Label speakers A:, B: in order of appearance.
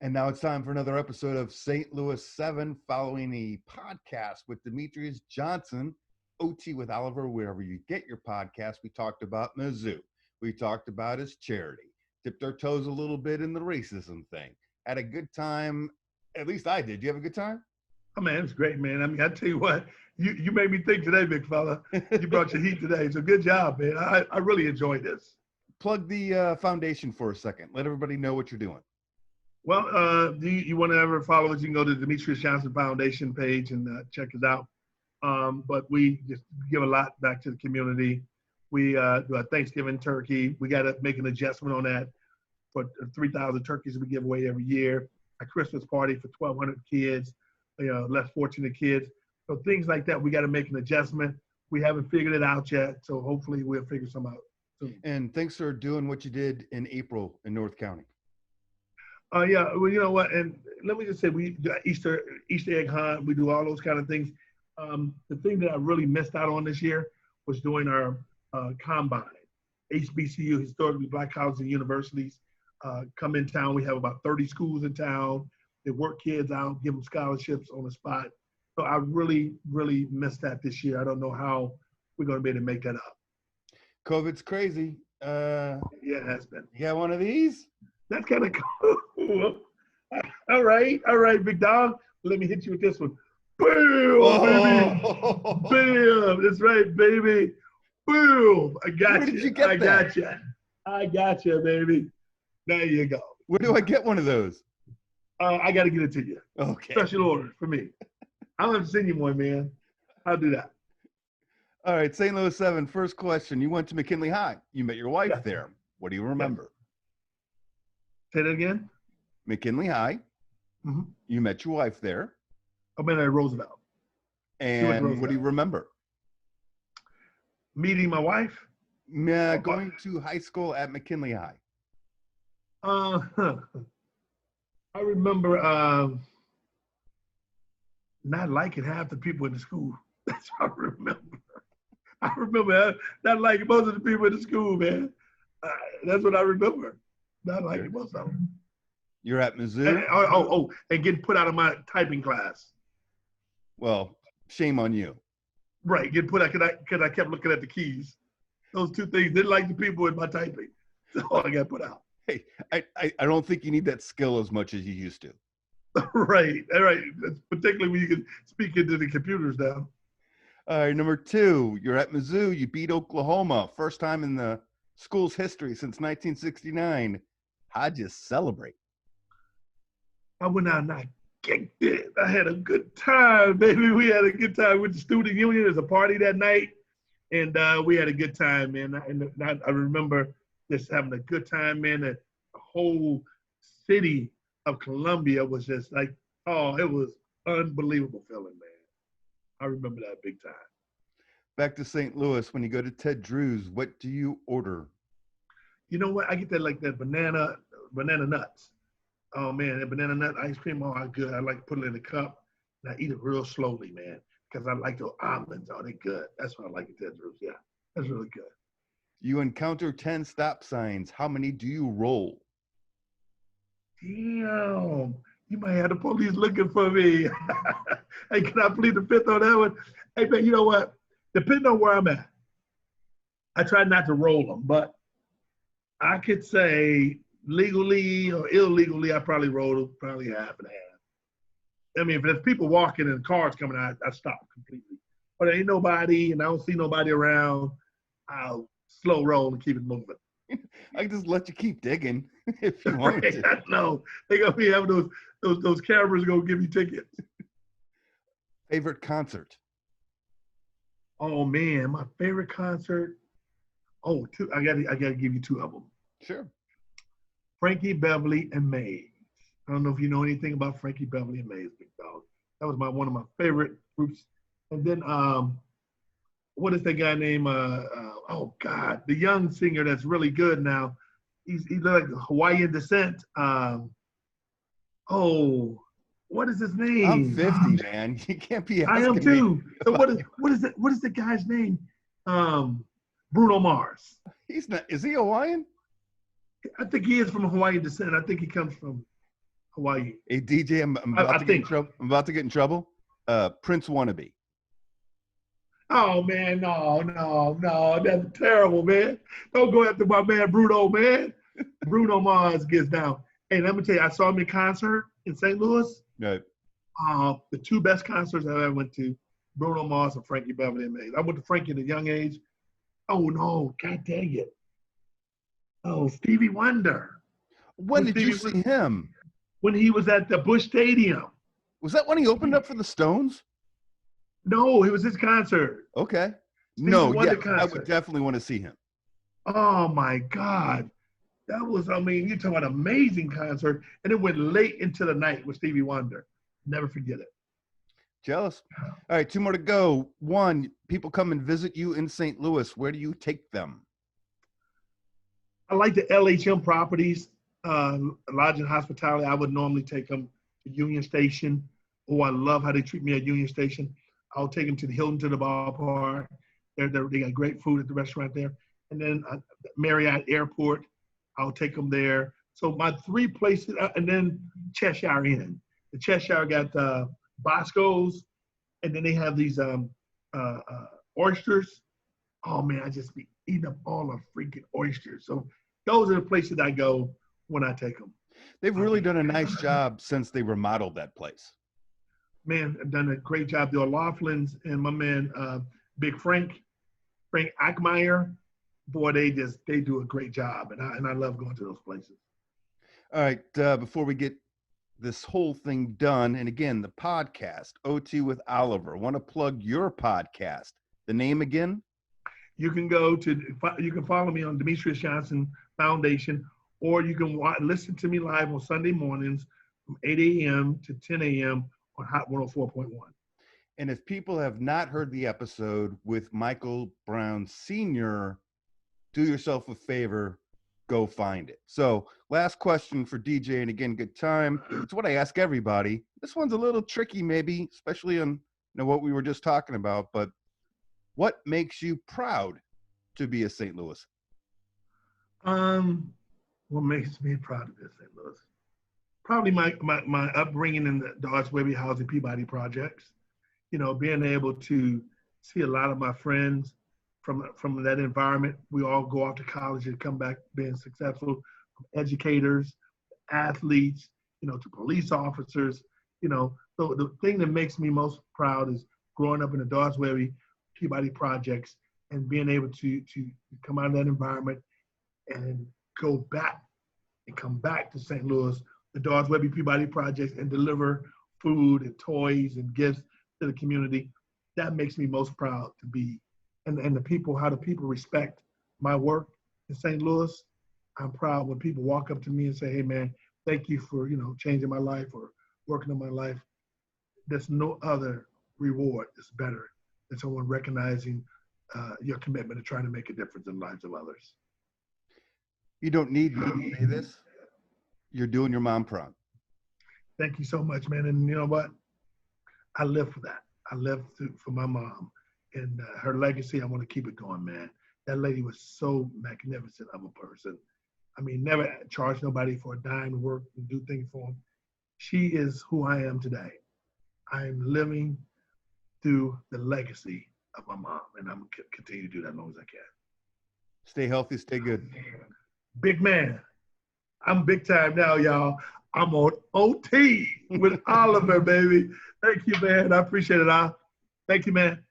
A: And now it's time for another episode of St. Louis 7, following a podcast with Demetrious Johnson, OT with Oliver, wherever you get your podcast. We talked about Mizzou. We talked about his charity. Dipped our toes a little bit in the racism thing. Had a good time. At least I did. You have a good time?
B: Oh, man, it's great, man. I mean, I tell you what, you made me think today, big fella. You brought your heat today. So good job, man. I really enjoyed this.
A: Plug the foundation for a second. Let everybody know what you're doing.
B: Well, do you want to ever follow us? You can go to the Demetrious Johnson Foundation page and check us out. But we just give a lot back to the community. We do a Thanksgiving turkey. We got to make an adjustment on that for 3,000 turkeys we give away every year. A Christmas party for 1,200 kids, less fortunate kids. So things like that, we got to make an adjustment. We haven't figured it out yet, so hopefully we'll figure some out soon.
A: And thanks for doing what you did in April in North County.
B: Yeah, well, you know what, and let me just say, we do Easter egg hunt, we do all those kind of things. The thing that I really missed out on this year was doing our combine. HBCU, historically Black colleges and universities, come in town. We have about 30 schools in town. They work kids out, give them scholarships on the spot. So I really, really missed that this year. I don't know how we're going to be able to make that up.
A: COVID's crazy.
B: Yeah, it has been.
A: You got one of these?
B: That's kind of cool. All right, big dog. Let me hit you with this one. Boom, baby. Bam. That's right, baby. Boom. I got
A: Where
B: you.
A: did you get that?
B: I got you, baby. There you go.
A: Where do I get one of those?
B: I got to get it to you.
A: Okay.
B: Special order for me. I'll have to send you one, man. I'll do that.
A: All right, St. Louis 7, first question. You went to McKinley High. You met your wife there. What do you remember?
B: Say that again?
A: McKinley High.
B: Mm-hmm.
A: You met your wife there.
B: I met at Roosevelt.
A: And what do you remember?
B: Meeting my wife?
A: Going to high school at McKinley High.
B: I remember not liking half the people in the school. That's what I remember. I remember not liking most of the people in the school, man. That's what I remember. Not liking most of them.
A: You're at Mizzou?
B: And getting put out of my typing class.
A: Well, shame on you.
B: Right, getting put out because I kept looking at the keys. Those two things, didn't like the people in my typing. So I got put out.
A: Hey, I don't think you need that skill as much as you used to.
B: Right, all right. Particularly when you can speak into the computers now.
A: All right, number 2, you're at Mizzou. You beat Oklahoma. First time in the school's history since 1969. How'd you celebrate?
B: I went out and I kicked it. I had a good time, baby. We had a good time with the student union. There's a party that night, and we had a good time, man. And I remember just having a good time, man. The whole city of Columbia was just like, it was unbelievable feeling, man. I remember that big time.
A: Back to St. Louis, when you go to Ted Drew's, what do you order?
B: You know what? I get that like that banana nuts. Oh man, that banana nut ice cream, good. I like to put it in a cup and I eat it real slowly, man, because I like those almonds. Oh, they good. That's what I like at Ted Drew's. Yeah, that's really good.
A: You encounter 10 stop signs. How many do you roll?
B: Damn, you might have the police looking for me. Hey, can I plead the fifth on that one? Hey, man, you know what? Depending on where I'm at, I try not to roll them, but I could say legally or illegally, I probably roll probably half and half. I mean, if there's people walking and cars coming out, I stop completely. But there ain't nobody and I don't see nobody around, I'll slow roll and keep it moving.
A: I can just let you keep digging if you want to.
B: No, they gonna be having those cameras gonna give you tickets.
A: Favorite concert?
B: Oh man, my favorite concert. Oh, two. I gotta give you 2 of them.
A: Sure.
B: Frankie Beverly and Maze. I don't know if you know anything about Frankie Beverly and Maze, big dog. That was one of my favorite groups. And then what is that guy named? Oh God, the young singer that's really good now. He's like Hawaiian descent. What is his name?
A: I'm 50, man. You can't be asking
B: I am too. So what is the guy's name? Bruno Mars.
A: He's not. Is he Hawaiian?
B: I think he is from Hawaiian descent. I think he comes from Hawaii.
A: Hey, DJ, I'm about to get in trouble. I'm about to get in trouble. Prince wannabe.
B: Oh man, no, that's terrible, man. Don't go after my man Bruno, man. Bruno Mars gets down. Hey, let me tell you, I saw him in concert in St. Louis.
A: Right.
B: The two best concerts I ever went to, Bruno Mars and Frankie Beverly made. I went to Frankie at a young age. Oh no, God dang it. Oh, Stevie Wonder.
A: When did you see him?
B: When he was at the Busch Stadium.
A: Was that when he opened up for the Stones?
B: No, it was his concert.
A: Okay.
B: Stevie
A: No,
B: Wonder
A: yeah,
B: concert.
A: I would definitely want to see him.
B: Oh my God. That was, I mean, you're talking about an amazing concert. And it went late into the night with Stevie Wonder. Never forget it.
A: Jealous. All right, 2 more to go. 1, people come and visit you in St. Louis. Where do you take them?
B: I like the LHM properties, Lodging Hospitality. I would normally take them to Union Station. Oh, I love how they treat me at Union Station. I'll take them to the Hilton, to the ballpark. They got great food at the restaurant there. And then Marriott Airport, I'll take them there. So my 3 places, and then Cheshire Inn. The Cheshire got Bosco's, and then they have these oysters. Oh man, I just be eating up all the freaking oysters. So those are the places I go when I take them.
A: They've really done a nice job since they remodeled that place.
B: Man, I've done a great job. The O'Loughlin's and my man, Big Frank Ackmeyer. Boy, they do a great job. And I love going to those places.
A: All right. Before we get this whole thing done, and again, the podcast, OT with Oliver, want to plug your podcast. The name again?
B: You can follow me on Demetrious Johnson Foundation, or you can listen to me live on Sunday mornings from 8 a.m. to 10 a.m. on Hot 104.1.
A: And if people have not heard the episode with Michael Brown Sr., do yourself a favor, go find it. So last question for DJ, and again, good time. It's what I ask everybody. This one's a little tricky maybe, especially on what we were just talking about, but what makes you proud to be a St. Louis?
B: What makes me proud to be a St. Louis? Probably my upbringing in the Arts Webby Housing Peabody projects. Being able to see a lot of my friends from that environment. We all go off to college and come back being successful, from educators, athletes, to police officers. So the thing that makes me most proud is growing up in the Dawes Webby Peabody projects and being able to come out of that environment and go back and come back to St. Louis, the Dawes Webby Peabody projects, and deliver food and toys and gifts to the community. That makes me most proud to be. And the people, how the people respect my work in St. Louis. I'm proud when people walk up to me and say, hey man, thank you for, changing my life or working on my life. There's no other reward that's better than someone recognizing your commitment to trying to make a difference in the lives of others.
A: You don't need me to say this. You're doing your mom proud.
B: Thank you so much, man. And you know what? I live for that. I live for my mom. And her legacy, I want to keep it going, man. That lady was so magnificent of a person. I mean, never charged nobody for a dime to work and do things for them. She is who I am today. I am living through the legacy of my mom, and I'm going to continue to do that as long as I can.
A: Stay healthy, stay good.
B: Big man. I'm big time now, y'all. I'm on OT with Oliver, baby. Thank you, man. I appreciate it, Al. Thank you, man.